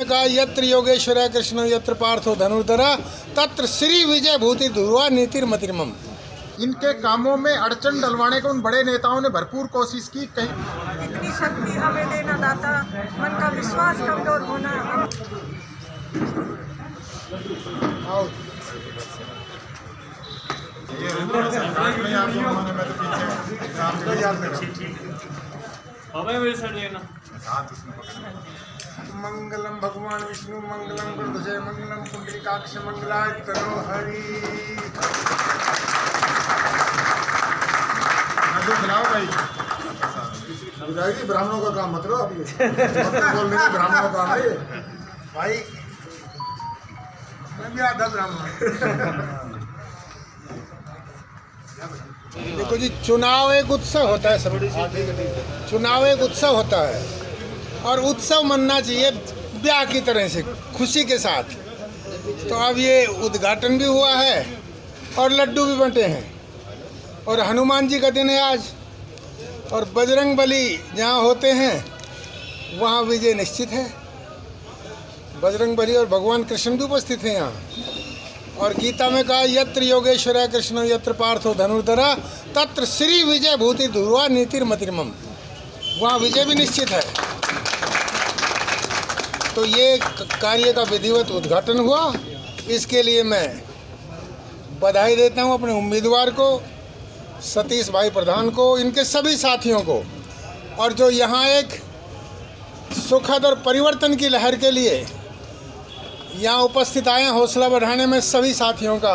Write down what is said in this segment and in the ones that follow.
कहा यत्र योगेश्वर कृष्ण यत्र पार्थो धनुर्धरा तत्र श्री विजय भूति ध्रुवा नीतिर्मतिर्मम। इनके कामों में अड़चन डलवाने को उन बड़े नेताओं ने भरपूर कोशिश की। इतनी शक्ति हमें देना दाता, मन का विश्वास कमजोर होना। मंगलम भगवान विष्णु मंगलम गुरुजय मंगलम कुंडलिकाक्ष मंगलाय करो हरि। खिलाओ भाई ब्राह्मणों का काम मत लो अभी बोलने में ब्राह्मणों का काम है भाई। मैं भी आधा ब्राह्मण। देखो जी, चुनाव एक उत्सव होता है सब। चुनाव एक उत्सव होता है और उत्सव मनना चाहिए ब्याह की तरह से, खुशी के साथ। तो अब ये उद्घाटन भी हुआ है और लड्डू भी बंटे हैं और हनुमान जी का दिन है आज, और बजरंग बली जहाँ होते हैं वहाँ विजय निश्चित है। बजरंग बली और भगवान कृष्ण भी उपस्थित हैं यहाँ। और गीता में कहा यत्र योगेश्वर कृष्ण यत्र पार्थो धनुर्धरा तत्र श्री विजय भूति ध्रुवा नीतिर्मतिर्मम। वहाँ विजय भी निश्चित है। तो ये कार्य का विधिवत उद्घाटन हुआ, इसके लिए मैं बधाई देता हूँ अपने उम्मीदवार को, सतीश भाई प्रधान को, इनके सभी साथियों को। और जो यहाँ एक सुखद और परिवर्तन की लहर के लिए यहाँ उपस्थित आए हैं, हौसला बढ़ाने में सभी साथियों का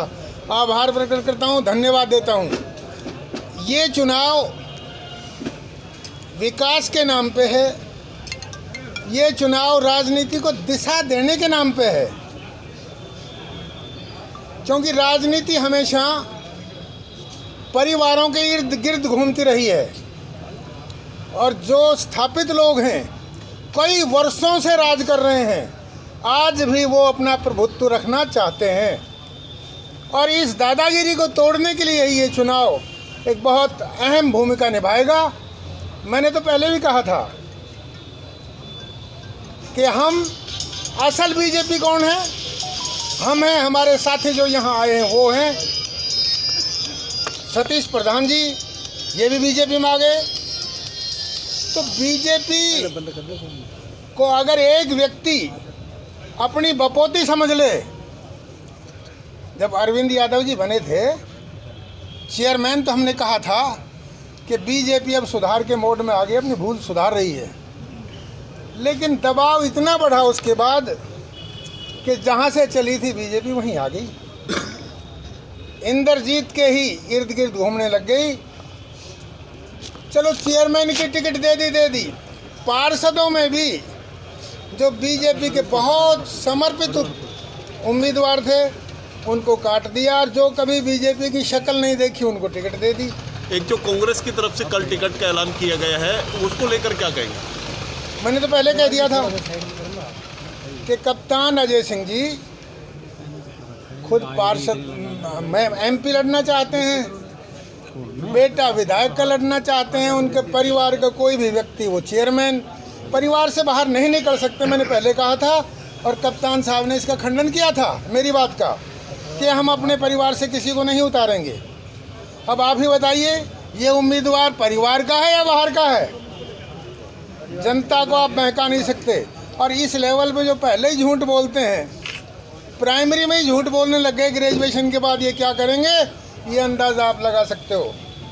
आभार प्रकट करता हूँ, धन्यवाद देता हूँ। ये चुनाव विकास के नाम पे है, ये चुनाव राजनीति को दिशा देने के नाम पे है। क्योंकि राजनीति हमेशा परिवारों के इर्द गिर्द घूमती रही है और जो स्थापित लोग हैं कई वर्षों से राज कर रहे हैं, आज भी वो अपना प्रभुत्व रखना चाहते हैं। और इस दादागिरी को तोड़ने के लिए ये चुनाव एक बहुत अहम भूमिका निभाएगा। मैंने तो पहले भी कहा था कि हम असल बीजेपी कौन है? हम हैं, हमारे साथी जो यहाँ आए हैं वो हैं सतीश प्रधान जी, ये भी बीजेपी में आ गए। तो बीजेपी को अगर एक व्यक्ति अपनी बपोती समझ ले, जब अरविंद यादव जी बने थे चेयरमैन, तो हमने कहा था कि बीजेपी अब सुधार के मोड में आ गई, अपनी भूल सुधार रही है। लेकिन दबाव इतना बढ़ा उसके बाद कि जहाँ से चली थी बीजेपी वहीं आ गई, इंद्रजीत के ही इर्द गिर्द घूमने लग गई। चलो चेयरमैन की टिकट दे दी। पार्षदों में भी जो बीजेपी के बहुत समर्पित उम्मीदवार थे उनको काट दिया, और जो कभी बीजेपी की शक्ल नहीं देखी उनको टिकट दे दी। एक जो कांग्रेस की तरफ से कल टिकट का ऐलान किया गया है, उसको लेकर क्या कहेंगे? मैंने तो पहले कह दिया था कि कप्तान अजय सिंह जी खुद पार्षद में एमपी लड़ना चाहते हैं, बेटा विधायक का लड़ना चाहते हैं, उनके परिवार का कोई भी व्यक्ति वो चेयरमैन परिवार से बाहर नहीं निकल सकते। मैंने पहले कहा था और कप्तान साहब ने इसका खंडन किया था मेरी बात का कि हम अपने परिवार से किसी को नहीं उतारेंगे। अब आप ही बताइए, ये उम्मीदवार परिवार का है या बाहर का है? जनता को आप बहका नहीं सकते। और इस लेवल पे जो पहले ही झूठ बोलते हैं, प्राइमरी में ही झूठ बोलने लग गए, ग्रेजुएशन के बाद ये क्या करेंगे, ये अंदाज़ा आप लगा सकते हो।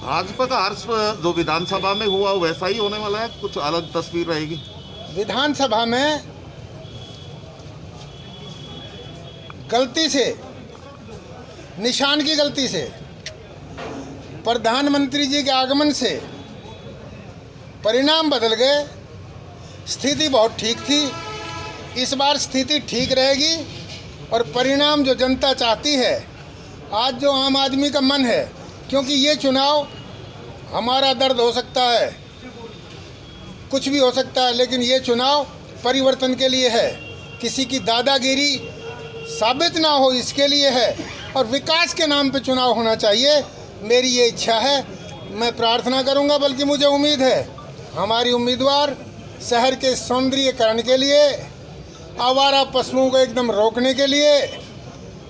भाजपा का हर्ष जो विधानसभा में हुआ वैसा ही होने वाला है, कुछ अलग तस्वीर रहेगी? विधानसभा में गलती से, निशान की गलती से, प्रधानमंत्री जी के आगमन से परिणाम बदल गए। स्थिति बहुत ठीक थी, इस बार स्थिति ठीक रहेगी और परिणाम जो जनता चाहती है, आज जो आम आदमी का मन है, क्योंकि ये चुनाव हमारा दर्द हो सकता है, कुछ भी हो सकता है, लेकिन ये चुनाव परिवर्तन के लिए है, किसी की दादागिरी साबित ना हो इसके लिए है, और विकास के नाम पे चुनाव होना चाहिए। मेरी ये इच्छा है, मैं प्रार्थना करूंगा, बल्कि मुझे उम्मीद है हमारी उम्मीदवार शहर के सौंदर्यीकरण के लिए, आवारा पशुओं को एकदम रोकने के लिए,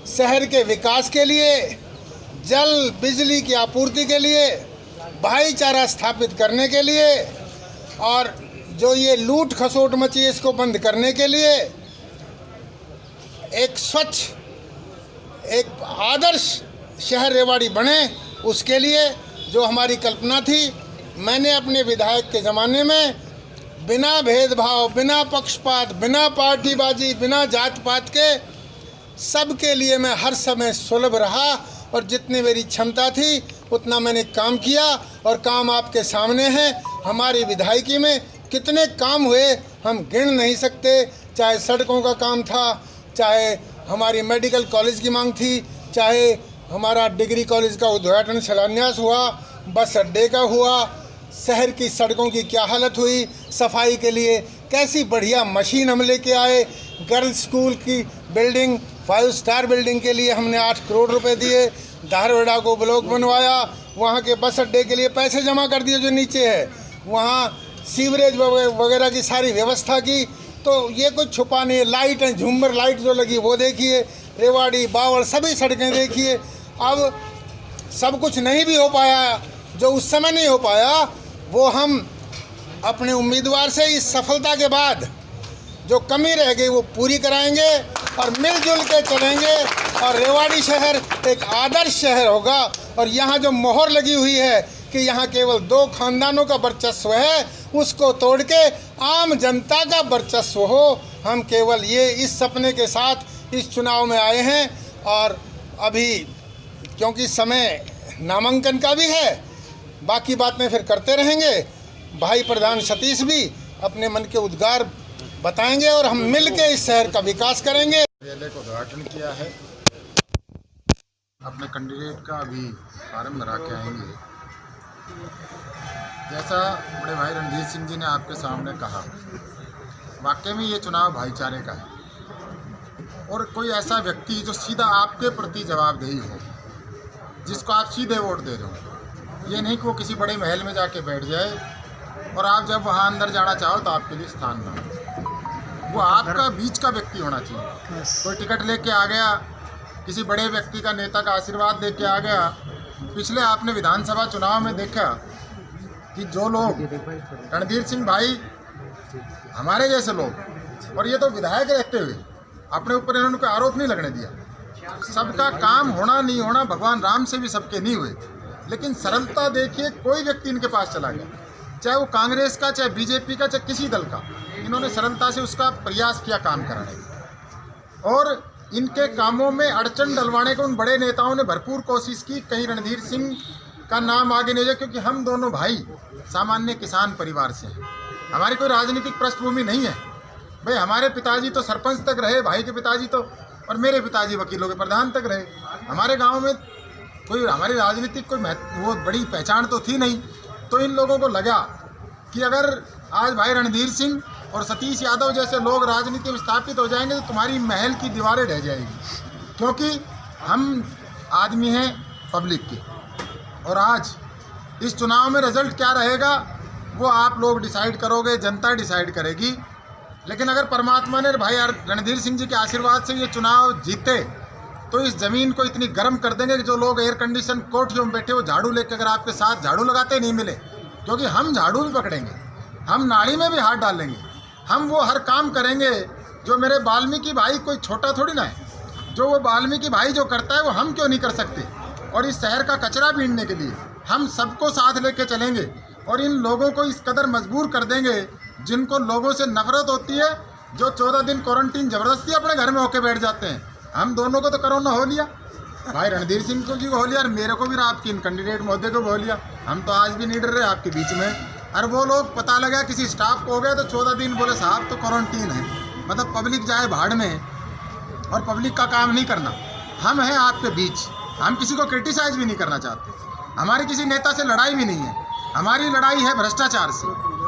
शहर के विकास के लिए, जल बिजली की आपूर्ति के लिए, भाईचारा स्थापित करने के लिए और जो ये लूट खसोट मची है इसको बंद करने के लिए, एक स्वच्छ, एक आदर्श शहर रेवाड़ी बने, उसके लिए जो हमारी कल्पना थी, मैंने अपने विधायक के ज़माने में बिना भेदभाव, बिना पक्षपात, बिना पार्टीबाजी, बिना जात पात के सबके लिए मैं हर समय सुलभ रहा और जितनी मेरी क्षमता थी उतना मैंने काम किया और काम आपके सामने है। हमारी विधायकी में कितने काम हुए हम गिन नहीं सकते, चाहे सड़कों का काम था, चाहे हमारी मेडिकल कॉलेज की मांग थी, चाहे हमारा डिग्री कॉलेज का उद्घाटन शिलान्यास हुआ, बस अड्डे का हुआ, शहर की सड़कों की क्या हालत हुई, सफाई के लिए कैसी बढ़िया मशीन हम लेके आए, गर्ल्स स्कूल की बिल्डिंग 5 स्टार बिल्डिंग के लिए हमने 8 करोड़ रुपए दिए, धारवाड़ा को ब्लॉक बनवाया, वहाँ के बस अड्डे के लिए पैसे जमा कर दिए जो नीचे है, वहाँ सीवरेज वगैरह की सारी व्यवस्था की। तो ये कुछ छुपा नहीं है। लाइट है, झूमर लाइट जो लगी वो देखिए, रेवाड़ी बावड़ सभी सड़कें देखिए। अब सब कुछ नहीं भी हो पाया, जो उस समय नहीं हो पाया वो हम अपने उम्मीदवार से इस सफलता के बाद जो कमी रह गई वो पूरी कराएंगे और मिलजुल के चलेंगे और रेवाड़ी शहर एक आदर्श शहर होगा। और यहाँ जो मोहर लगी हुई है कि यहाँ केवल 2 खानदानों का वर्चस्व है, उसको तोड़ के आम जनता का वर्चस्व हो। हम केवल ये इस सपने के साथ इस चुनाव में आए हैं और अभी क्योंकि समय नामांकन का भी है, बाकी बातें फिर करते रहेंगे। भाई प्रधान सतीश भी अपने मन के उद्गार बताएंगे और हम मिल के इस शहर का विकास करेंगे। कार्यालय को उद्घाटन किया है, अपने कैंडिडेट का अभी फॉर्म भरा के आएंगे। जैसा बड़े भाई रणधीर सिंह जी ने आपके सामने कहा, वाकई में ये चुनाव भाईचारे का है और कोई ऐसा व्यक्ति जो सीधा आपके प्रति जवाबदेही हो, जिसको आप सीधे वोट दे रहे हो। ये नहीं कि वो किसी बड़े महल में जाके बैठ जाए और आप जब वहाँ अंदर जाना चाहो तो आपके लिए स्थान ना हो। वो आपका बीच का व्यक्ति होना चाहिए। कोई टिकट लेके आ गया, किसी बड़े व्यक्ति का, नेता का आशीर्वाद लेके आ गया। पिछले आपने विधानसभा चुनाव में देखा कि जो लोग रणधीर सिंह भाई हमारे जैसे लोग, और ये तो विधायक रहते हुए अपने ऊपर इन्होंने कोई आरोप नहीं लगने दिया। सबका काम होना नहीं होना भगवान राम से भी सबके नहीं हुए, लेकिन सरलता देखिए, कोई व्यक्ति इनके पास चला गया, चाहे वो कांग्रेस का, चाहे बीजेपी का, चाहे किसी दल का, इन्होंने सरलता से उसका प्रयास किया काम कराने का। और इनके कामों में अड़चन डलवाने को उन बड़े नेताओं ने भरपूर कोशिश की, कहीं रणधीर सिंह का नाम आगे नहीं जाए, क्योंकि हम दोनों भाई सामान्य किसान परिवार से हैं। हमारी कोई राजनीतिक पृष्ठभूमि नहीं है। भाई हमारे पिताजी तो सरपंच तक रहे, भाई के पिताजी तो, और मेरे पिताजी वकीलों के प्रधान तक रहे। हमारे गांव में कोई हमारी राजनीतिक कोई वो बड़ी पहचान तो थी नहीं। तो इन लोगों को लगा कि अगर आज भाई रणधीर सिंह और सतीश यादव जैसे लोग राजनीति में स्थापित हो जाएंगे तो तुम्हारी महल की दीवारें ढह जाएगी, क्योंकि हम आदमी हैं पब्लिक के। और आज इस चुनाव में रिजल्ट क्या रहेगा वो आप लोग डिसाइड करोगे, जनता डिसाइड करेगी। लेकिन अगर परमात्मा ने भाई रणधीर सिंह जी के आशीर्वाद से ये चुनाव जीते तो इस ज़मीन को इतनी गर्म कर देंगे कि जो लोग एयर कंडीशन कोठरियों में बैठे वो झाड़ू लेकर अगर आपके साथ झाड़ू लगाते नहीं मिले, क्योंकि हम झाड़ू भी पकड़ेंगे, हम नाड़ी में भी हाथ डालेंगे, हम वो हर काम करेंगे जो मेरे वाल्मीकि भाई कोई छोटा थोड़ी ना है। जो वो वाल्मीकि भाई जो करता है वो हम क्यों नहीं कर सकते। और इस शहर का कचरा बीनने के लिए हम सबको साथ लेके चलेंगे और इन लोगों को इस कदर मजबूर कर देंगे जिनको लोगों से नफरत होती है, जो 14 दिन क्वारंटीन ज़बरदस्ती अपने घर में होके बैठ जाते हैं। हम दोनों को तो कोरोना हो लिया, भाई रणधीर सिंह को जी को हो लिया और मेरे को भी आपकी इन कैंडिडेट महोदय को हो लिया। हम तो आज भी नहीं डर रहे आपके बीच में। और वो लोग पता लगा किसी स्टाफ को हो गया तो 14 दिन बोले साहब तो क्वारंटीन है, मतलब पब्लिक जाए भाड़ में और पब्लिक का काम नहीं करना। हम हैं आपके बीच, हम किसी को क्रिटिसाइज भी नहीं करना चाहते, हमारी किसी नेता से लड़ाई भी नहीं है। हमारी लड़ाई है भ्रष्टाचार से,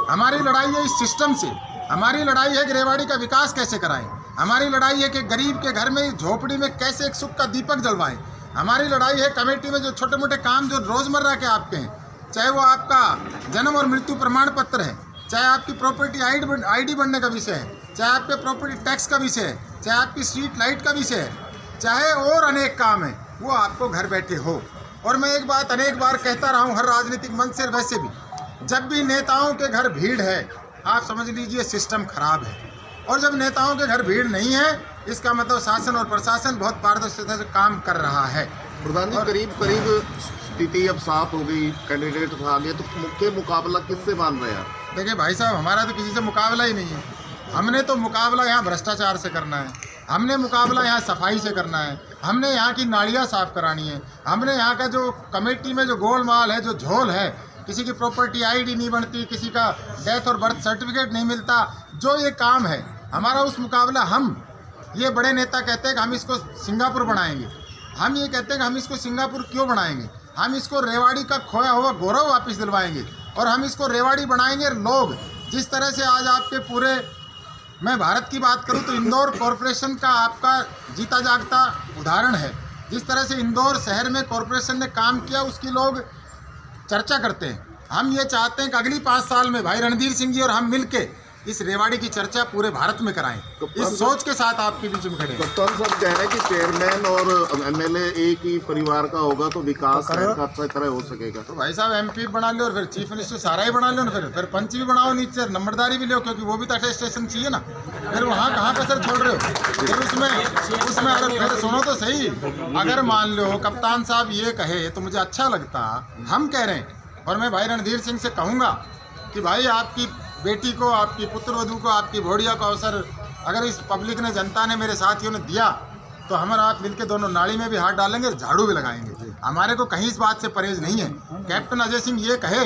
हमारी लड़ाई है इस सिस्टम से, हमारी लड़ाई है कि रेवाड़ी का विकास कैसे कराएं, हमारी लड़ाई है कि गरीब के घर में झोपड़ी में कैसे एक सुख का दीपक जलवाएं, हमारी लड़ाई है कमेटी में जो छोटे मोटे काम जो रोज़मर्रा के आपके हैं, चाहे वो आपका जन्म और मृत्यु प्रमाण पत्र है, चाहे आपकी प्रॉपर्टी आईडी बनने का विषय है, चाहे आपके प्रॉपर्टी टैक्स का विषय है, चाहे आपकी स्ट्रीट लाइट का विषय है, चाहे और अनेक काम है, वो आपको घर बैठे हो। और मैं एक बात अनेक बार कहता रहा हूँ हर राजनीतिक मंच से, वैसे भी जब भी नेताओं के घर भीड़ है, आप समझ लीजिए सिस्टम खराब है। और जब नेताओं के घर भीड़ नहीं है, इसका मतलब शासन और प्रशासन बहुत पारदर्शिता से काम कर रहा है। प्रधान जी, करीब करीब स्थिति अब साफ हो गई, कैंडिडेट आ गए, तो मुख्य मुकाबला किससे मान रहे हैं आप? देखिए भाई साहब, हमारा तो किसी से मुकाबला ही नहीं है। हमने तो मुकाबला यहाँ भ्रष्टाचार से करना है, हमने मुकाबला यहाँ सफाई से करना है, हमने यहाँ की नालियाँ साफ करानी है, हमने यहाँ का जो कमेटी में जो गोलमाल है, जो झोल है, किसी की प्रॉपर्टी आईडी नहीं बनती, किसी का डेथ और बर्थ सर्टिफिकेट नहीं मिलता, जो ये काम है हमारा, उस मुकाबला हम, ये बड़े नेता कहते हैं कि हम इसको सिंगापुर बनाएंगे, हम ये कहते हैं कि हम इसको सिंगापुर क्यों बनाएंगे, हम इसको रेवाड़ी का खोया हुआ गौरव वापस दिलवाएंगे और हम इसको रेवाड़ी बनाएंगे। लोग जिस तरह से आज आपके पूरे, मैं भारत की बात करूं तो इंदौर कॉरपोरेशन का आपका जीता जागता उदाहरण है। जिस तरह से इंदौर शहर में कॉरपोरेशन ने काम किया, उसकी लोग चर्चा करते हैं। हम ये चाहते हैं कि अगली 5 साल में भाई रणधीर सिंह जी और हम मिलके इस रेवाड़ी की चर्चा पूरे भारत में कराएं। इस सोच के साथ आपके बीच में खड़े हैं। कप्तान साहब कह रहे हैं कि चेयरमैन और एमएलए एक ही परिवार का होगा तो विकास शहर का अच्छा तरह हो सकेगा। तो भाई साहब एमपी बना लो और फिर चीफ मिनिस्टर सारा ही बना लो ना, फिर पंच भी बनाओ, नीचे नंबरदारी भी लो, क्योंकि वो भी तो अटेस्टेशन चाहिए ना। फिर वहाँ कहाँ कसर छोड़ रहे हो? फिर उसमें अगर फिर सुनो तो सही, अगर मान लो कप्तान साहब ये कहे तो मुझे अच्छा लगता। हम कह रहे हैं और मैं भाई रणधीर सिंह से कहूँगा कि भाई आपकी बेटी को, आपकी पुत्रवधू को, आपकी भोड़िया को अवसर अगर इस पब्लिक ने, जनता ने, मेरे साथियों ने दिया तो हम और आप मिलकर दोनों नाली में भी हाथ डालेंगे, झाड़ू भी लगाएंगे। हमारे को कहीं इस बात से परहेज नहीं है। कैप्टन अजय सिंह ये कहे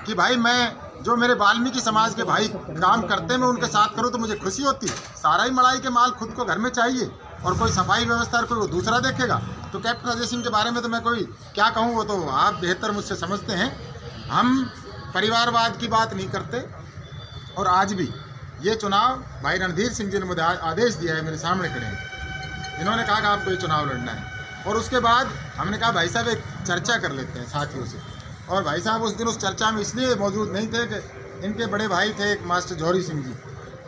कि भाई मैं जो मेरे वाल्मीकि समाज के भाई काम करते हैं मैं उनके साथ करूँ तो मुझे खुशी होती है। सारा ही मलाई के माल खुद को घर में चाहिए और कोई सफाई व्यवस्था कोई वो दूसरा देखेगा। तो कैप्टन अजय सिंह के बारे में तो मैं कोई क्या कहूँ, वो तो आप बेहतर मुझसे समझते हैं। हम परिवारवाद की बात नहीं करते और आज भी ये चुनाव भाई रणधीर सिंह जी ने मुझे आदेश दिया है, मेरे सामने खड़े हैं, इन्होंने कहा कि आपको ये चुनाव लड़ना है। और उसके बाद हमने कहा भाई साहब एक चर्चा कर लेते हैं साथियों से। और भाई साहब उस दिन उस चर्चा में इसलिए मौजूद नहीं थे कि इनके बड़े भाई थे एक मास्टर जौहरी सिंह जी,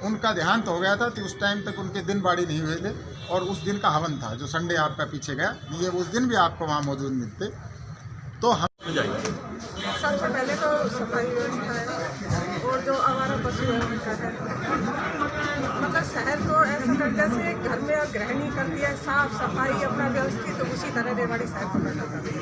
उनका देहांत हो गया था, तो उस टाइम तक उनके दिन बाड़ी नहीं हुए थे और उस दिन का हवन था जो संडे आपका पीछे गया, ये उस दिन भी आपको वहाँ मौजूद मिलते। तो हम सबसे पहले तो सफाई व्यवस्था है और जो आवारा पशु है उनका है। मतलब शहर को ऐसा दर्जा से घर में गृहिणी करती है, साफ सफाई अपना व्यवस्थित, तो उसी तरह रेवाड़ी शहर को करना चाहते हैं।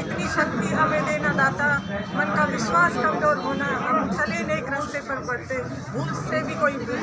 इतनी शक्ति हमें देना दाता, मन का विश्वास कमजोर होना, हम चले नेक रास्ते पर बढ़ते, भूल से भी कोई भूल।